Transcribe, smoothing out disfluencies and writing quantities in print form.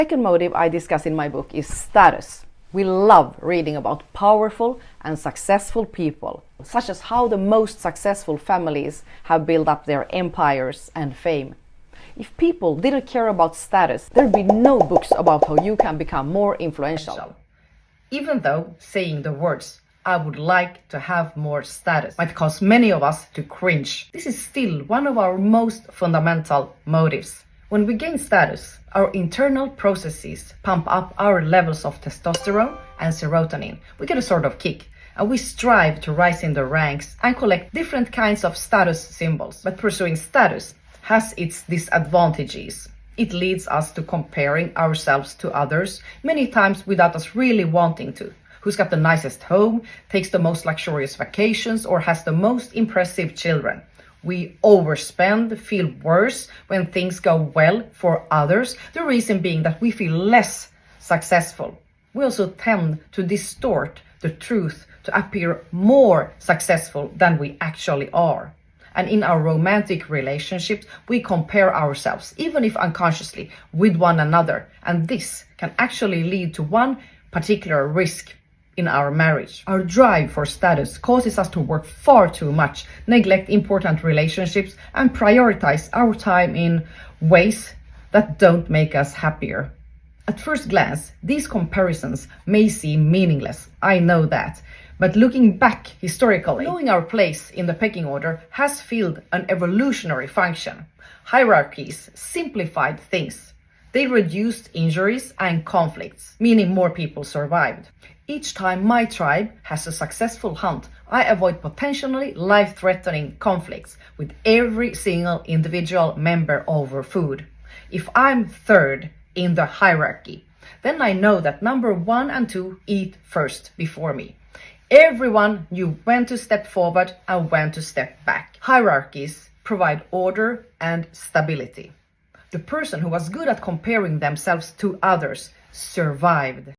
Second motive I discuss in my book is status. We love reading about powerful and successful people, such as how the most successful families have built up their empires and fame. If people didn't care about status, there'd be no books about how you can become more influential. Even though saying the words, "I would like to have more status," might cause many of us to cringe, this is still one of our most fundamental motives. When we gain status, our internal processes pump up our levels of testosterone and serotonin. We get a sort of kick, and we strive to rise in the ranks and collect different kinds of status symbols. But pursuing status has its disadvantages. It leads us to comparing ourselves to others, many times without us really wanting to. Who's got the nicest home, takes the most luxurious vacations, or has the most impressive children? We overspend, feel worse when things go well for others, the reason being that we feel less successful. We also tend to distort the truth to appear more successful than we actually are. And in our romantic relationships, we compare ourselves, even if unconsciously, with one another. And this can actually lead to one particular risk in our marriage. Our drive for status causes us to work far too much, neglect important relationships, and prioritize our time in ways that don't make us happier. At first glance, these comparisons may seem meaningless. I know that. But looking back historically, knowing our place in the pecking order has filled an evolutionary function. Hierarchies simplified things. They reduced injuries and conflicts, meaning more people survived. Each time my tribe has a successful hunt, I avoid potentially life-threatening conflicts with every single individual member over food. If I'm third in the hierarchy, then I know that number 1 and 2 eat first before me. Everyone knew when to step forward and when to step back. Hierarchies provide order and stability. The person who was good at comparing themselves to others survived.